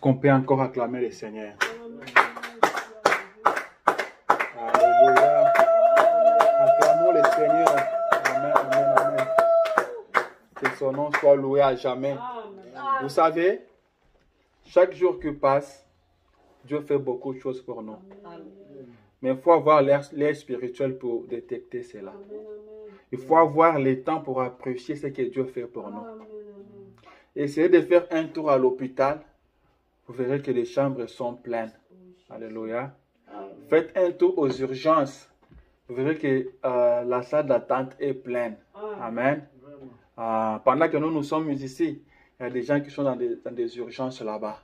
qu'on peut encore acclamer le Seigneur? Alléluia. Acclamons le Seigneur. Amen, amen, amen. Que son nom soit loué à jamais. Vous savez, chaque jour qui passe, Dieu fait beaucoup de choses pour nous. Mais il faut avoir l'air spirituel pour détecter cela. Il faut avoir le temps pour apprécier ce que Dieu fait pour nous. Essayez de faire un tour à l'hôpital. Vous verrez que les chambres sont pleines. Alléluia. Faites un tour aux urgences. Vous verrez que la salle d'attente est pleine. Amen. Pendant que nous sommes ici, il y a des gens qui sont dans des urgences là-bas.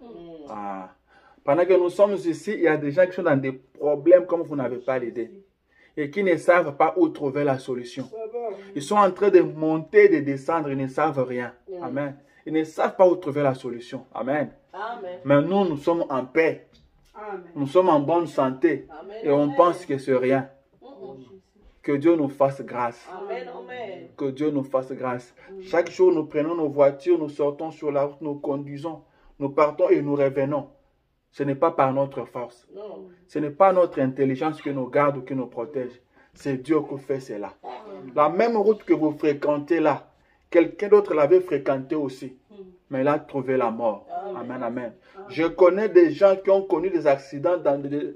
Pendant que nous sommes ici, il y a des gens qui sont dans des problèmes comme vous n'avez pas l'idée. Et qui ne savent pas où trouver la solution. Ils sont en train de monter, de descendre, ils ne savent rien. Amen. Ils ne savent pas où trouver la solution. Amen. Amen. Mais nous sommes en paix. Amen. Nous sommes en bonne santé. Amen. Et on pense que c'est rien. Que Dieu nous fasse grâce. Amen. Amen. Que Dieu nous fasse grâce. Chaque jour, nous prenons nos voitures, nous sortons sur la route, nous conduisons. Nous partons et nous revenons. Ce n'est pas par notre force. Non. Ce n'est pas notre intelligence qui nous garde ou qui nous protège. C'est Dieu qui fait cela. La même route que vous fréquentez là, quelqu'un d'autre l'avait fréquentée aussi. Mais il a trouvé la mort. Amen, amen. Je connais des gens qui ont connu des accidents dans des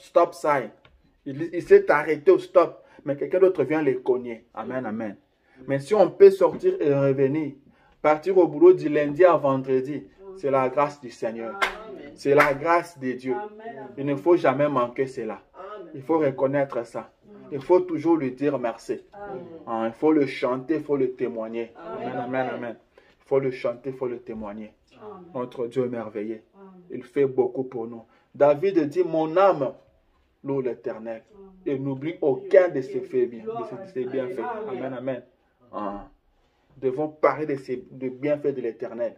stop signs. Il s'est arrêté au stop, mais quelqu'un d'autre vient les cogner. Amen, amen. Mais si on peut sortir et revenir, partir au boulot du lundi à vendredi, c'est la grâce du Seigneur. C'est la grâce de Dieu. Il ne faut jamais manquer cela. Il faut reconnaître ça. Il faut toujours lui dire merci. Il faut le chanter, il faut le témoigner. Amen, amen, amen. Il faut le chanter, il faut le témoigner. Notre Dieu est merveilleux. Il fait beaucoup pour nous. David dit, mon âme loue l'Éternel. Et n'oublie aucun de ses bienfaits. Amen, amen. Nous devons parler de bienfaits de l'Éternel.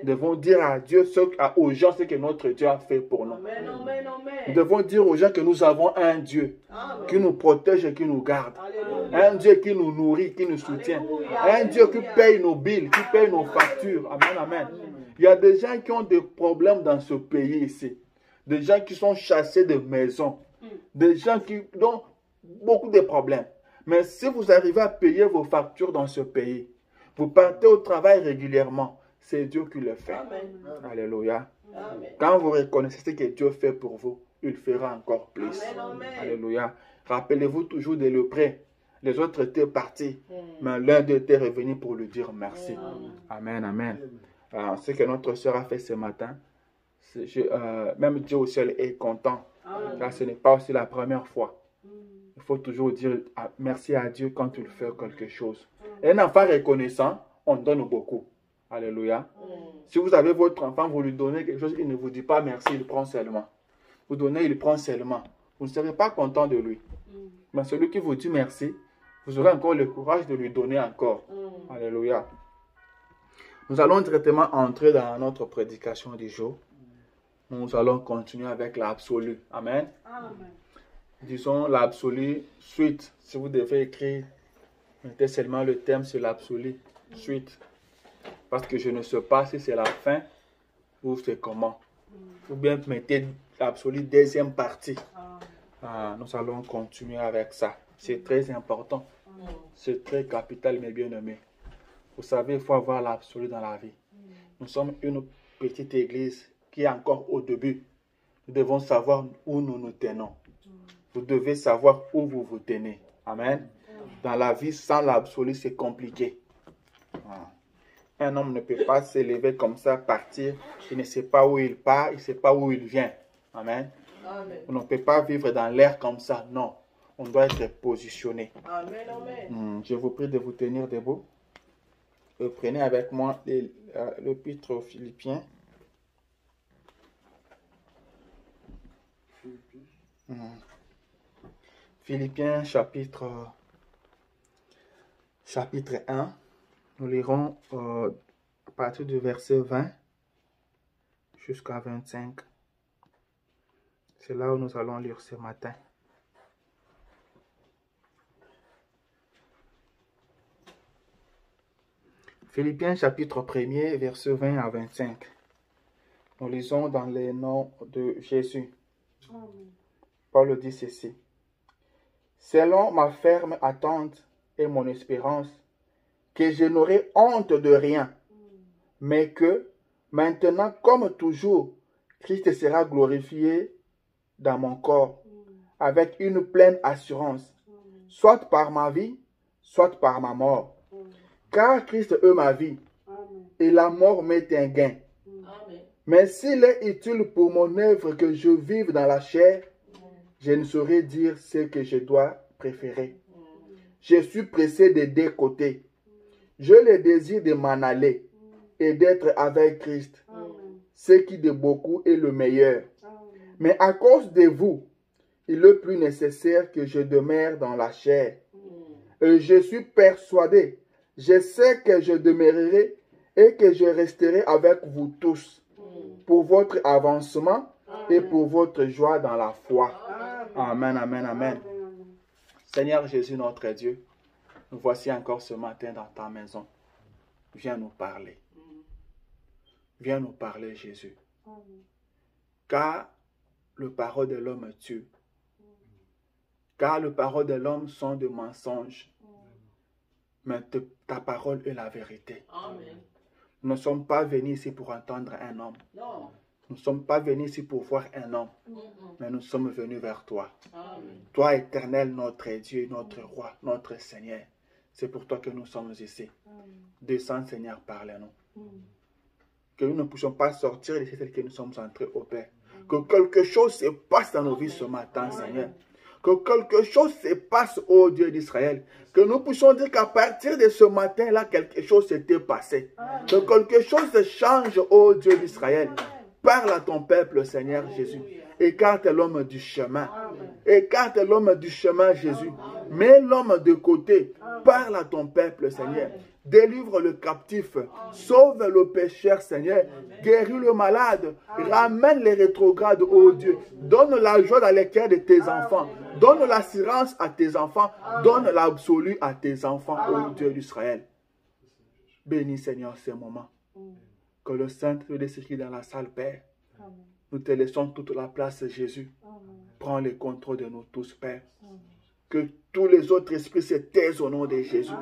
Nous devons dire à Dieu, aux gens, ce que notre Dieu a fait pour nous. Amen, amen, amen. Nous devons dire aux gens que nous avons un Dieu qui nous protège et qui nous garde. Un Dieu qui nous nourrit, qui nous soutient. Un Dieu qui paye nos billes, qui paye nos factures. Amen, amen. Il y a des gens qui ont des problèmes dans ce pays ici. Des gens qui sont chassés de maisons. Des gens qui ont beaucoup de problèmes. Mais si vous arrivez à payer vos factures dans ce pays, vous partez au travail régulièrement, c'est Dieu qui le fait. Amen. Alléluia. Amen. Quand vous reconnaissez ce que Dieu fait pour vous, il fera encore plus. Amen. Alléluia. Rappelez-vous toujours de le prêt. Les autres étaient partis, mais l'un d'eux était revenu pour lui dire merci. Amen, amen. Ce que notre soeur a fait ce matin, même Dieu au ciel est content. Car ce n'est pas aussi la première fois. Il faut toujours dire merci à Dieu quand il fait quelque chose. Et un enfant reconnaissant, on donne beaucoup. Alléluia. Si vous avez votre enfant, vous lui donnez quelque chose, il ne vous dit pas merci, il prend seulement. Vous donnez, il prend seulement. Vous ne serez pas content de lui. Mais celui qui vous dit merci, vous aurez encore le courage de lui donner encore. Alléluia. Nous allons directement entrer dans notre prédication du jour. Nous allons continuer avec l'absolu. Amen. Amen. Disons l'absolu, suite. Si vous devez écrire, mettez seulement le thème sur l'absolu, suite. Parce que je ne sais pas si c'est la fin ou c'est comment. Ou bien mettez l'absolu deuxième partie. Nous allons continuer avec ça. C'est très important. C'est très capital, mes bien-aimés. Vous savez, il faut avoir l'absolu dans la vie. Nous sommes une petite église qui est encore au début. Nous devons savoir où nous nous tenons. Vous devez savoir où vous vous tenez. Amen. Dans la vie, sans l'absolu, c'est compliqué. Un homme ne peut pas s'élever comme ça, partir. Il ne sait pas où il part, il ne sait pas où il vient. Amen. Amen. On ne peut pas vivre dans l'air comme ça. Non. On doit être positionné. Amen. Amen. Je vous prie de vous tenir debout. Et prenez avec moi l'épître aux Philippiens. Philippiens chapitre 1. Nous lirons à partir du verset 20 jusqu'à 25. C'est là où nous allons lire ce matin. Philippiens chapitre 1er, verset 20 à 25. Nous lisons dans le nom de Jésus. Paul dit ceci. Selon ma ferme attente et mon espérance, que je n'aurai honte de rien, mais que, maintenant comme toujours, Christ sera glorifié dans mon corps, avec une pleine assurance, soit par ma vie, soit par ma mort. Car Christ est ma vie, et la mort m'est un gain. Mais s'il est utile pour mon œuvre que je vive dans la chair, je ne saurais dire ce que je dois préférer. Je suis pressé des deux côtés. Je le désire de m'en aller et d'être avec Christ, ce qui de beaucoup est le meilleur. Mais à cause de vous, il est plus nécessaire que je demeure dans la chair. Et je suis persuadé, je sais que je demeurerai et que je resterai avec vous tous pour votre avancement et pour votre joie dans la foi. Amen, amen, amen. Seigneur Jésus, notre Dieu, nous voici encore ce matin dans ta maison. Viens nous parler. Viens nous parler, Jésus. Car le parole de l'homme tue. Car le parole de l'homme sont des mensonges. Mais ta parole est la vérité. Amen. Nous ne sommes pas venus ici pour entendre un homme. Non. Nous ne sommes pas venus ici pour voir un homme. Mais nous sommes venus vers toi. Amen. Toi, éternel, notre Dieu, notre roi, notre Seigneur. C'est pour toi que nous sommes ici. Descends, Seigneur, parle-nous. Que nous ne puissions pas sortir d'ici tel que nous sommes entrés au Père. Que quelque chose se passe dans nos vies ce matin, Seigneur. Que quelque chose se passe, ô Dieu d'Israël. Que nous puissions dire qu'à partir de ce matin-là, quelque chose s'était passé. Que quelque chose change, ô Dieu d'Israël. Parle à ton peuple, Seigneur Jésus. Écarte l'homme du chemin. Écarte l'homme du chemin, Jésus. Mets l'homme de côté. Parle à ton peuple, Seigneur. Délivre le captif. Sauve le pécheur, Seigneur. Guéris le malade. Ramène les rétrogrades, ô Dieu. Donne la joie dans les cœurs de tes enfants. Donne l'assurance à tes enfants. Donne l'absolu à tes enfants, ô Dieu d'Israël. Bénis, Seigneur, ces moments. Que le Saint-Esprit dans la salle, Père. Nous te laissons toute la place, Jésus. Prends le contrôle de nous tous, Père. Que tous les autres esprits se taisent au nom de Jésus.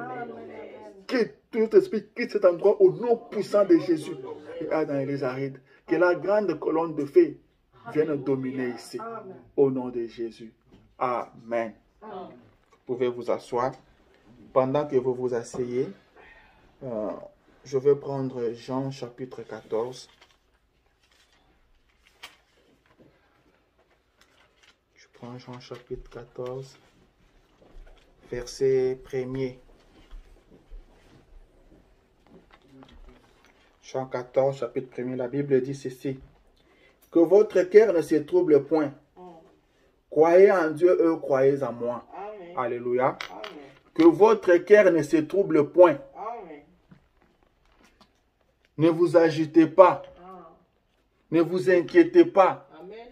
Que tout autre esprit quitte cet endroit au nom puissant de Jésus. Et dans les arides. Que la grande colonne de feu vienne dominer ici. Au nom de Jésus. Amen. Vous pouvez vous asseoir. Pendant que vous vous asseyez, je vais prendre Jean chapitre 14. Je prends Jean chapitre 14, verset 1er. Jean 14, chapitre 1er, la Bible dit ceci. Que votre cœur ne se trouble point. Croyez en Dieu, eux croyez en moi. Amen. Alléluia. Amen. Que votre cœur ne se trouble point. Amen. Ne vous agitez pas. Ne vous inquiétez pas. Amen.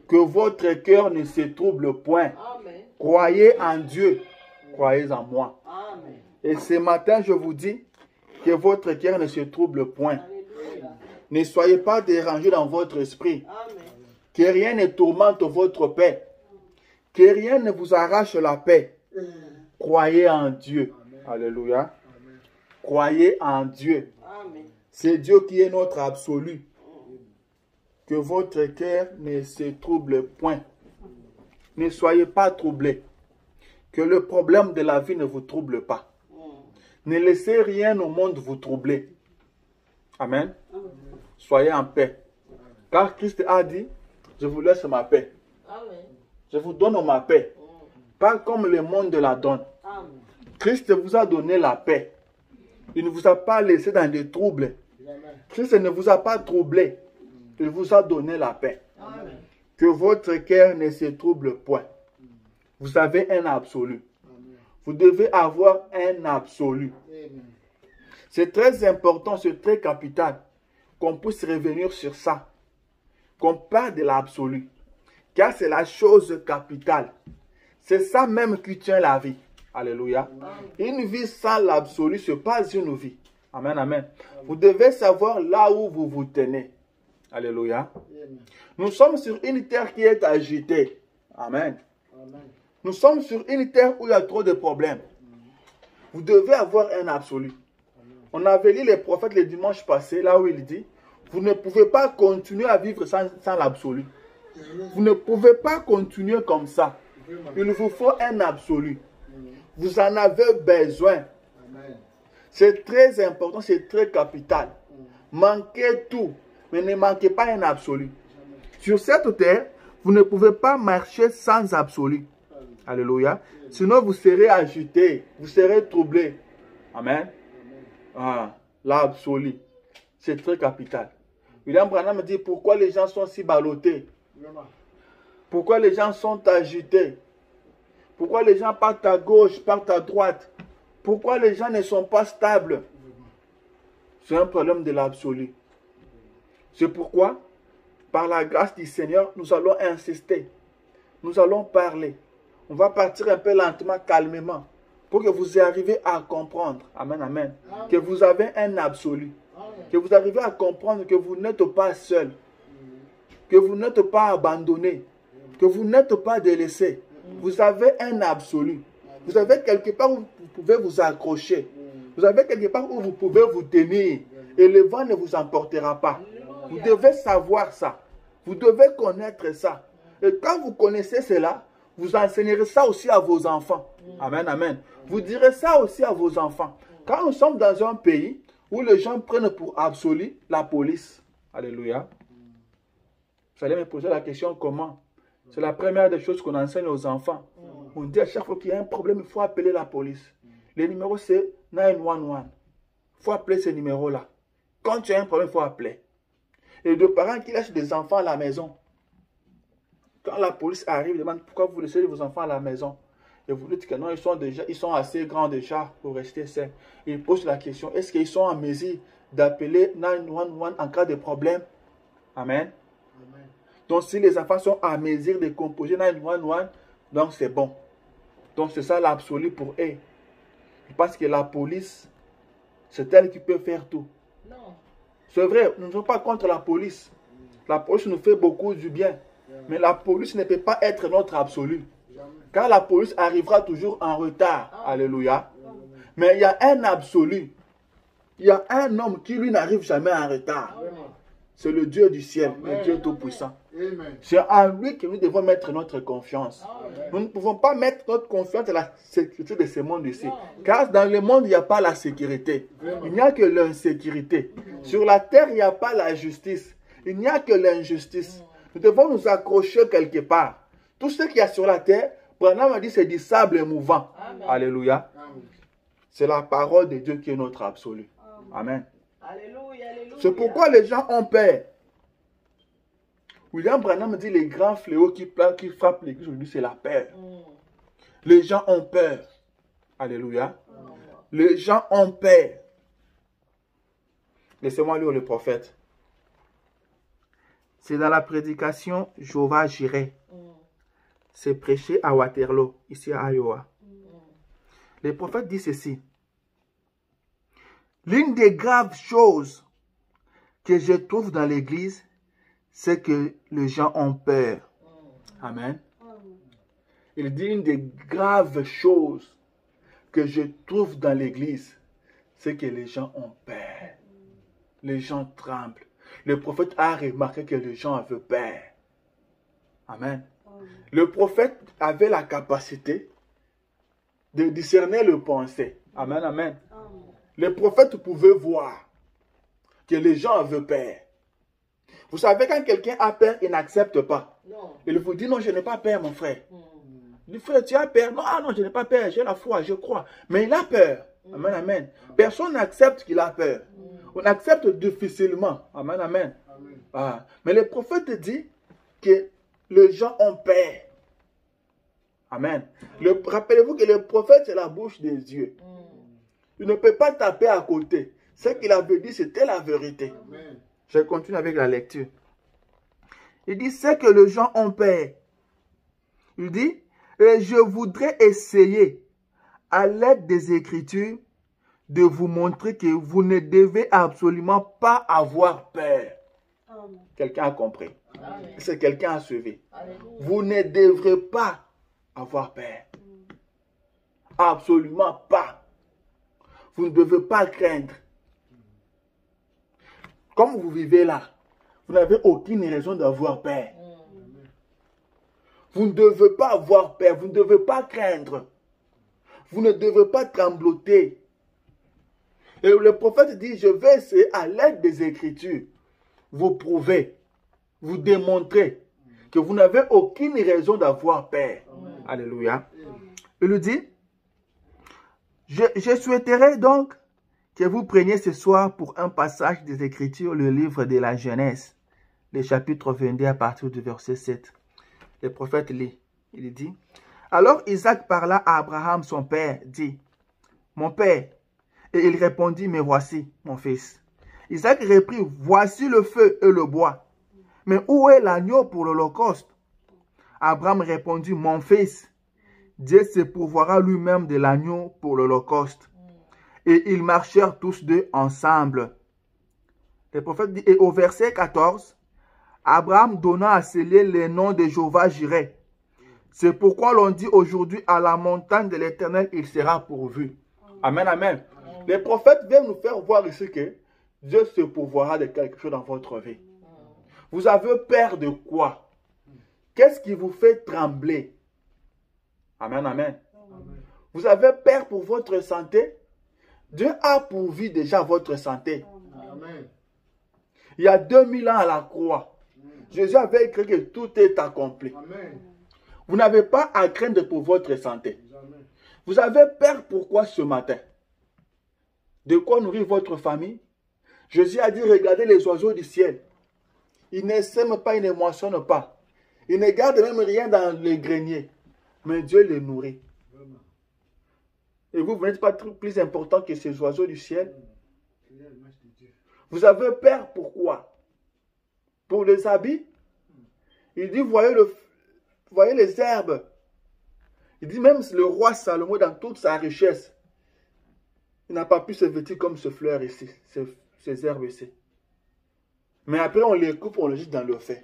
Que votre cœur ne se trouble point. Amen. Croyez en Dieu. Croyez en moi. Amen. Et ce matin, je vous dis que votre cœur ne se trouble point. Alléluia. Ne soyez pas dérangés dans votre esprit. Amen. Que rien ne tourmente votre paix. Que rien ne vous arrache la paix. Croyez en Dieu. Amen. Alléluia. Amen. Croyez en Dieu. C'est Dieu qui est notre absolu. Que votre cœur ne se trouble point. Ne soyez pas troublés. Que le problème de la vie ne vous trouble pas. Ne laissez rien au monde vous troubler. Amen. Soyez en paix. Car Christ a dit, je vous laisse ma paix. Je vous donne ma paix. Pas comme le monde la donne. Christ vous a donné la paix. Il ne vous a pas laissé dans des troubles. Christ ne vous a pas troublé. Il vous a donné la paix. Amen. Que votre cœur ne se trouble point. Vous avez un absolu. Amen. Vous devez avoir un absolu. C'est très important, c'est très capital qu'on puisse revenir sur ça. Qu'on parle de l'absolu. Car c'est la chose capitale. C'est ça même qui tient la vie. Alléluia. Amen. Une vie sans l'absolu, ce n'est pas une vie. Amen, amen. Vous devez savoir là où vous vous tenez. Alléluia. Nous sommes sur une terre qui est agitée. Amen. Nous sommes sur une terre où il y a trop de problèmes. Vous devez avoir un absolu. On avait lu les prophètes le dimanche passé, là où il dit, vous ne pouvez pas continuer à vivre sans l'absolu. Vous ne pouvez pas continuer comme ça. Il vous faut un absolu. Vous en avez besoin. C'est très important, c'est très capital. Manquez tout, mais ne manquez pas un absolu. Sur cette terre, vous ne pouvez pas marcher sans absolu. Alléluia. Sinon, vous serez agité, vous serez troublé. Amen. Ah, l'absolu. C'est très capital. William Branham me dit pourquoi les gens sont si ballottés. Pourquoi les gens sont agités. Pourquoi les gens partent à gauche, partent à droite. Pourquoi les gens ne sont pas stables. C'est un problème de l'absolu. C'est pourquoi, par la grâce du Seigneur, nous allons insister. Nous allons parler. On va partir un peu lentement, calmement, pour que vous arriviez à comprendre. Amen, amen. Que vous avez un absolu. Que vous arrivez à comprendre que vous n'êtes pas seul. Que vous n'êtes pas abandonné. Que vous n'êtes pas délaissé. Vous avez un absolu. Vous avez quelque part où vous pouvez vous accrocher. Vous avez quelque part où vous pouvez vous tenir. Et le vent ne vous emportera pas. Vous devez savoir ça. Vous devez connaître ça. Et quand vous connaissez cela, vous enseignerez ça aussi à vos enfants. Amen, amen. Vous direz ça aussi à vos enfants. Quand nous sommes dans un pays où les gens prennent pour absolu la police. Alléluia. Vous allez me poser la question comment? C'est la première des choses qu'on enseigne aux enfants. On dit à chaque fois qu'il y a un problème, il faut appeler la police. Le numéro c'est 911. Il faut appeler ce numéro-là. Quand tu as un problème, il faut appeler. Et de parents qui laissent des enfants à la maison. Quand la police arrive, ils demandent pourquoi vous laissez vos enfants à la maison. Et vous dites que non, ils sont assez grands déjà pour rester seuls. Ils posent la question, est-ce qu'ils sont en mesure d'appeler 911 en cas de problème? Amen. Donc si les enfants sont en mesure de composer 911, donc c'est bon. Donc c'est ça l'absolu pour eux. Parce que la police, c'est elle qui peut faire tout. C'est vrai, nous ne sommes pas contre la police. La police nous fait beaucoup du bien. Mais la police ne peut pas être notre absolu. Car la police arrivera toujours en retard. Alléluia. Mais il y a un absolu. Il y a un homme qui lui n'arrive jamais en retard. C'est le Dieu du ciel, le Dieu tout-puissant. C'est en lui que nous devons mettre notre confiance. Nous ne pouvons pas mettre notre confiance dans la sécurité de ce monde ici. Car dans le monde, il n'y a pas la sécurité. Il n'y a que l'insécurité. Sur la terre, il n'y a pas la justice. Il n'y a que l'injustice. Nous devons nous accrocher quelque part. Tout ce qu'il y a sur la terre, Branham a dit, c'est du sable mouvant. Alléluia. C'est la parole de Dieu qui est notre absolu. Amen. C'est pourquoi les gens ont peur. William Branham dit les grands fléaux qui frappent l'église aujourd'hui, c'est la peur. Les gens ont peur. Alléluia. Les gens ont peur. Laissez-moi lire le prophète. C'est dans la prédication Jéhovah Jireh. C'est prêché à Waterloo, ici à Iowa. Le prophète dit ceci. L'une des graves choses que je trouve dans l'église, c'est que les gens ont peur. Amen. Il dit une des graves choses que je trouve dans l'église, c'est que les gens ont peur. Les gens tremblent. Le prophète a remarqué que les gens avaient peur. Amen. Le prophète avait la capacité de discerner le pensée. Amen, amen. Le prophète pouvait voir que les gens avaient peur. Vous savez, quand quelqu'un a peur, il n'accepte pas. Il vous dit, non, je n'ai pas peur, mon frère. Il dit, frère, tu as peur? Non, non, je n'ai pas peur, j'ai la foi, je crois. Mais il a peur. Amen, amen. Personne n'accepte qu'il a peur. On accepte difficilement. Amen, amen. Ah. Mais le prophète dit que les gens ont peur. Amen. Rappelez-vous que le prophète, c'est la bouche des dieux. Il ne peut pas taper à côté. Ce qu'il avait dit, c'était la vérité. Amen. Je continue avec la lecture. Il dit, c'est que les gens ont peur. Il dit, et je voudrais essayer, à l'aide des Écritures, de vous montrer que vous ne devez absolument pas avoir peur. Quelqu'un a compris. Amen. C'est quelqu'un a suivi. Alléluia. Vous ne devrez pas avoir peur. Absolument pas. Vous ne devez pas craindre. Comme vous vivez là, vous n'avez aucune raison d'avoir peur. Vous ne devez pas avoir peur. Vous ne devez pas craindre. Vous ne devez pas trembloter. Et le prophète dit, je vais essayer à l'aide des Écritures, vous prouver, vous démontrer que vous n'avez aucune raison d'avoir peur. Amen. Alléluia. Il lui dit, je souhaiterais donc que vous preniez ce soir pour un passage des Écritures, le livre de la Genèse, le chapitre 22 à partir du verset 7. Le prophète lit, il dit, alors Isaac parla à Abraham son père, dit, mon père. Et il répondit, mais voici, mon fils. Isaac reprit, voici le feu et le bois. Mais où est l'agneau pour l'holocauste? Abraham répondit, mon fils, Dieu se pourvoira lui-même de l'agneau pour l'holocauste. Et ils marchèrent tous deux ensemble. Le prophète dit, et au verset 14, Abraham donna à sceller le nom de Jéhovah Jireh. C'est pourquoi l'on dit aujourd'hui, à la montagne de l'Éternel, il sera pourvu. Amen, amen. Les prophètes viennent nous faire voir ici que Dieu se pourvoira de quelque chose dans votre vie. Vous avez peur de quoi? Qu'est-ce qui vous fait trembler? Amen, amen. Vous avez peur pour votre santé? Dieu a pourvu déjà votre santé. Amen. Il y a 2000 ans à la croix, Jésus avait écrit que tout est accompli. Amen. Vous n'avez pas à craindre pour votre santé. Amen. Vous avez peur pourquoi ce matin? De quoi nourrir votre famille? Jésus a dit, regardez les oiseaux du ciel. Ils ne sèment pas, ils ne moissonnent pas. Ils ne gardent même rien dans les greniers. Mais Dieu les nourrit. Et vous n'êtes pas plus important que ces oiseaux du ciel? Vous avez peur pourquoi? Pour les habits? Il dit, voyez les herbes. Il dit, même le roi Salomon, dans toute sa richesse, il n'a pas pu se vêtir comme ce fleur ici, ces herbes ici. Mais après, on les coupe, on les jette dans le feu.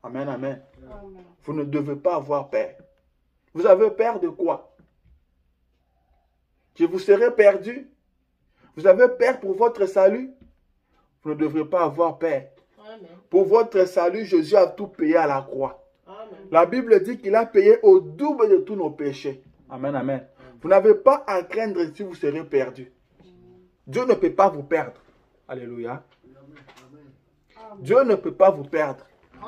Amen, amen. Amen. Vous ne devez pas avoir peur. Vous avez peur de quoi? Que vous serez perdu? Vous avez peur pour votre salut? Vous ne devrez pas avoir peur. Amen. Pour votre salut, Jésus a tout payé à la croix. Amen. La Bible dit qu'il a payé au double de tous nos péchés. Amen, amen. Vous n'avez pas à craindre si vous serez perdu. Dieu ne peut pas vous perdre. Alléluia. Dieu ne peut pas vous perdre.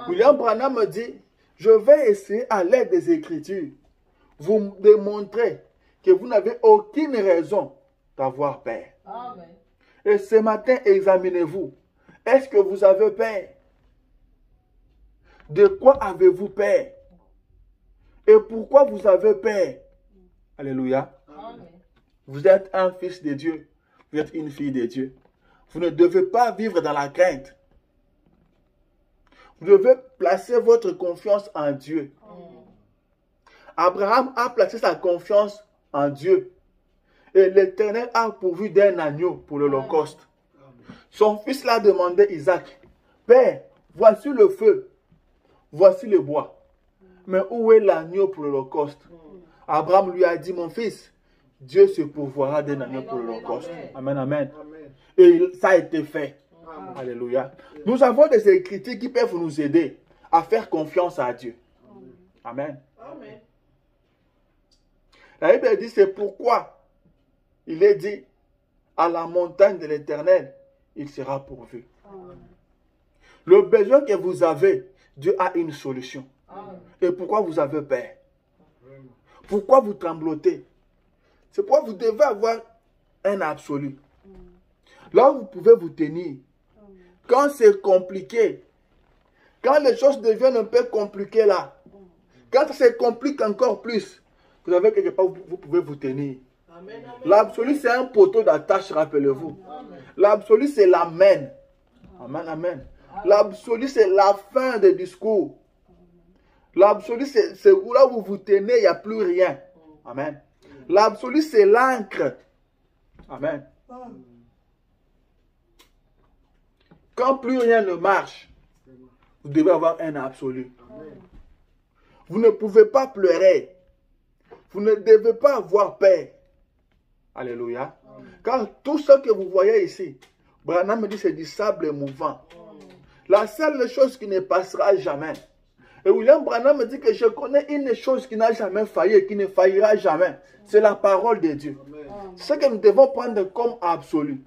William Branham me dit, je vais essayer à l'aide des Écritures, vous démontrer que vous n'avez aucune raison d'avoir peur. Amen. Et ce matin, examinez-vous. Est-ce que vous avez peur? De quoi avez-vous peur? Et pourquoi vous avez peur? Alléluia. Amen. Vous êtes un fils de Dieu. Vous êtes une fille de Dieu. Vous ne devez pas vivre dans la crainte. Vous devez placer votre confiance en Dieu. Abraham a placé sa confiance en Dieu. Et l'Éternel a pourvu d'un agneau pour l'holocauste. Son fils l'a demandé, Isaac, Père, voici le feu, voici le bois. Mais où est l'agneau pour l'holocauste? Abraham lui a dit, mon fils, Dieu se pourvoira d'un agneau pour l'holocauste. Amen, amen. Et ça a été fait. Amen. Alléluia. Nous avons des Écritures qui peuvent nous aider à faire confiance à Dieu. Amen. Amen. La Bible dit, c'est pourquoi il est dit, à la montagne de l'Éternel, il sera pourvu. Amen. Le besoin que vous avez, Dieu a une solution. Amen. Et pourquoi vous avez peur? Pourquoi vous tremblotez? C'est pourquoi vous devez avoir un absolu. Là où vous pouvez vous tenir. Quand c'est compliqué, quand les choses deviennent un peu compliquées là, quand ça se complique encore plus, vous avez quelque part où vous pouvez vous tenir. L'absolu, c'est un poteau d'attache, rappelez-vous. L'absolu, c'est l'amen. Amen, amen. L'absolu, c'est la fin des discours. L'absolu, c'est là où vous vous tenez, il n'y a plus rien. Amen. L'absolu, c'est l'encre. Amen. Quand plus rien ne marche, Vous devez avoir un absolu. Vous ne pouvez pas pleurer. Vous ne devez pas avoir peur. Alléluia. Car tout ce que vous voyez ici, Branham me dit c'est du sable mouvant. La seule chose qui ne passera jamais. Et William Branham me dit que je connais une chose qui n'a jamais failli et qui ne faillira jamais. C'est la parole de Dieu. C'est ce que nous devons prendre comme absolu.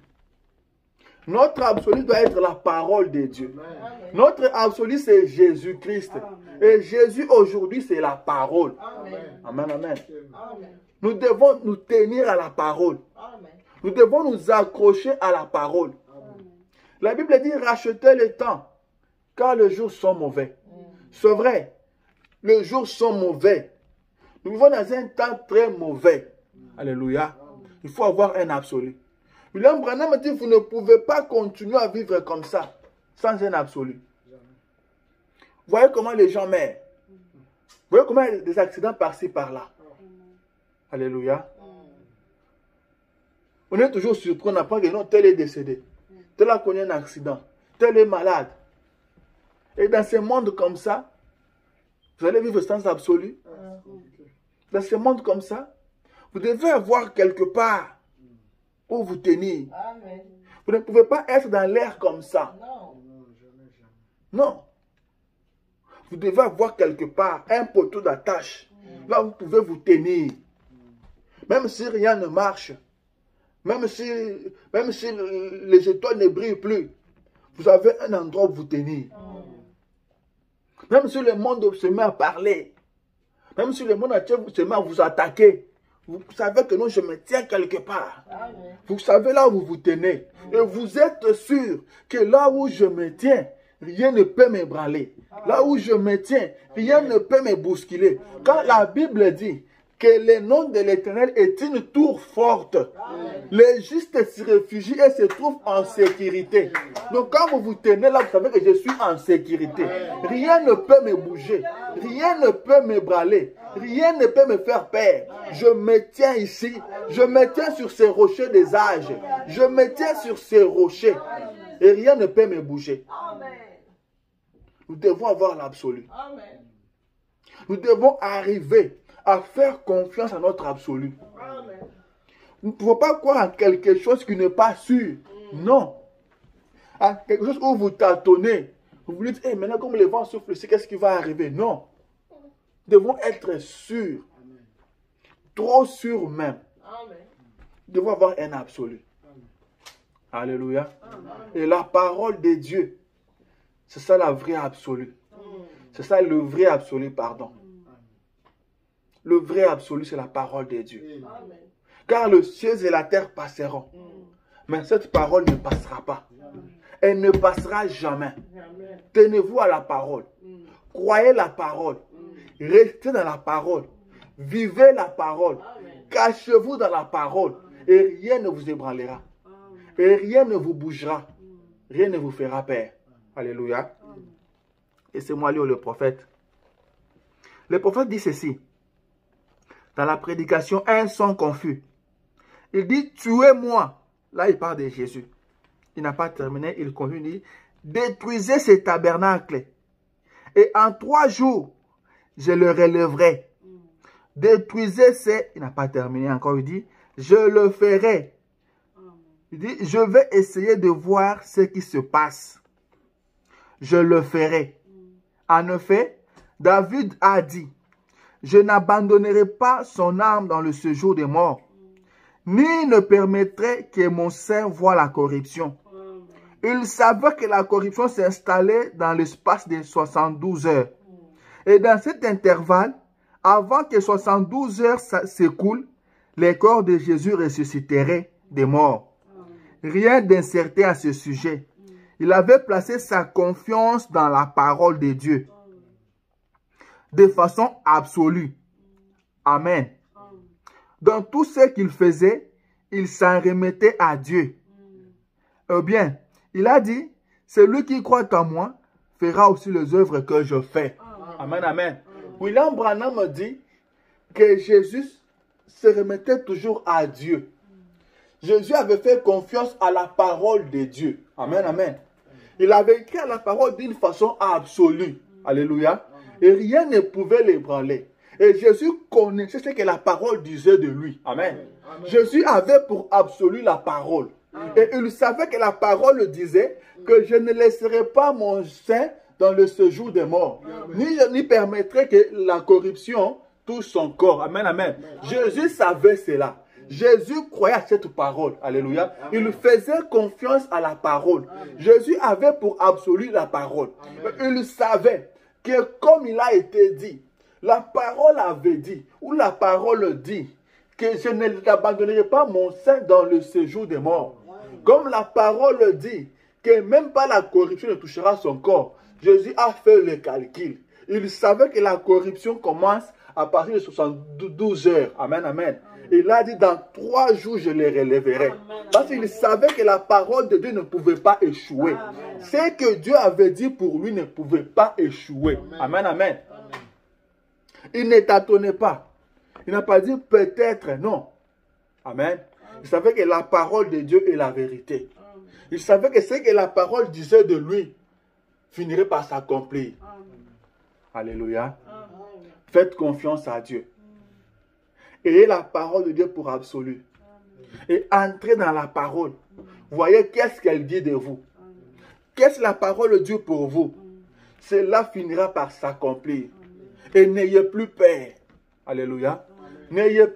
Notre absolu doit être la parole de Dieu. Notre absolu, c'est Jésus-Christ. Et Jésus, aujourd'hui, c'est la parole. Amen, amen. Nous devons nous tenir à la parole. Nous devons nous accrocher à la parole. La Bible dit, rachetez le temps, car les jours sont mauvais. C'est vrai, les jours sont mauvais. Nous vivons dans un temps très mauvais. Alléluia. Il faut avoir un absolu. William Branham me dit, vous ne pouvez pas continuer à vivre comme ça, sans un absolu. Vous voyez comment les gens meurent. Vous voyez comment il y a des accidents par-ci, par-là. Alléluia. On est toujours surpris, on apprend que non, tel est décédé. Tel a connu un accident. Tel est malade. Et dans ce monde comme ça, vous allez vivre sans absolu. Dans ce monde comme ça, vous devez avoir quelque part où vous tenir. Amen. Vous ne pouvez pas être dans l'air comme ça. Non. Vous devez avoir quelque part un poteau d'attache. Là, vous pouvez vous tenir. Même si rien ne marche. Même si les étoiles ne brillent plus. Vous avez un endroit où vous tenir. Même si le monde se met à parler. Même si le monde entier se met à vous attaquer. Vous savez que non, je me tiens quelque part. Amen. Vous savez là où vous vous tenez. Et vous êtes sûr que là où je me tiens, rien ne peut m'ébranler. Là où je me tiens, rien ne peut me bousculer. Quand la Bible dit que le nom de l'Éternel est une tour forte, les justes s'y réfugient et se trouvent en sécurité. Donc quand vous vous tenez là, vous savez que je suis en sécurité. Rien ne peut me bouger. Rien ne peut m'ébranler. Rien ne peut me faire peur. Je me tiens ici. Je me tiens sur ces rochers des âges. Je me tiens sur ces rochers. Et rien ne peut me bouger. Nous devons avoir l'absolu. Nous devons arriver à faire confiance à notre absolu. Nous ne pouvons pas croire en quelque chose qui n'est pas sûr. Non. À quelque chose où vous tâtonnez. Vous vous dites, hey, maintenant comme le vent souffle ici, qu'est-ce qui va arriver? Non. Nous devons être sûrs. Trop sûrs même. Nous devons avoir un absolu. Alléluia. Et la parole de Dieu, c'est ça la vraie absolue. C'est ça le vrai absolu, pardon. Le vrai absolu, c'est la parole de Dieu. Amen. Car le ciel et la terre passeront. Mais cette parole ne passera pas. Elle ne passera jamais. Tenez-vous à la parole. Croyez la parole. Restez dans la parole. Vivez la parole. Cachez-vous dans la parole. Et rien ne vous ébranlera. Et rien ne vous bougera. Rien ne vous fera peur. Alléluia. Et c'est moi, le prophète. Le prophète dit ceci. Dans la prédication, un son confus. Il dit, tuez-moi. Là, il parle de Jésus. Il n'a pas terminé. Il continue. Détruisez ces tabernacles. Et en 3 jours, je le relèverai. Détruisez ces... Il n'a pas terminé encore. Il dit, je le ferai. Il dit, je vais essayer de voir ce qui se passe. Je le ferai. En effet, David a dit, je n'abandonnerai pas son âme dans le séjour des morts, ni ne permettrai que mon sein voie la corruption. Il savait que la corruption s'installait dans l'espace de 72 heures. Et dans cet intervalle, avant que 72 heures s'écoulent, les corps de Jésus ressusciteraient des morts. Rien d'incertain à ce sujet. Il avait placé sa confiance dans la parole de Dieu. De façon absolue. Amen. Dans tout ce qu'il faisait, il s'en remettait à Dieu. Eh bien, il a dit, celui qui croit en moi fera aussi les œuvres que je fais. Amen, amen. William Branham me dit que Jésus se remettait toujours à Dieu. Jésus avait fait confiance à la parole de Dieu. Amen, amen. Il avait écrit la parole d'une façon absolue. Alléluia. Et rien ne pouvait l'ébranler. Et Jésus connaissait ce que la parole disait de lui. Amen. Jésus avait pour absolu la parole. Et il savait que la parole disait que je ne laisserai pas mon sein dans le séjour des morts. Ni permettrai que la corruption touche son corps. Amen, amen. Jésus savait cela. Jésus croyait à cette parole. Alléluia. Il faisait confiance à la parole. Jésus avait pour absolu la parole. Il savait que comme il a été dit, la parole avait dit, ou la parole dit, que je n'abandonnerai pas mon sein dans le séjour des morts. Comme la parole dit, que même pas la corruption ne touchera son corps. Jésus a fait le calcul. Il savait que la corruption commence à partir de 72 heures. Amen, amen. Il a dit, dans 3 jours, je les relèverai. Parce qu'il savait que la parole de Dieu ne pouvait pas échouer. Ce que Dieu avait dit pour lui ne pouvait pas échouer. Amen, amen. Il ne tâtonnait pas. Il n'a pas dit peut-être, non. Amen. Il savait que la parole de Dieu est la vérité. Il savait que ce que la parole disait de lui finirait par s'accomplir. Alléluia. Faites confiance à Dieu. Ayez la parole de Dieu pour absolu. Et entrez dans la parole. Voyez qu'est-ce qu'elle dit de vous. Qu'est-ce que la parole de Dieu pour vous. Cela finira par s'accomplir. Et n'ayez plus peur. Alléluia. N'ayez plus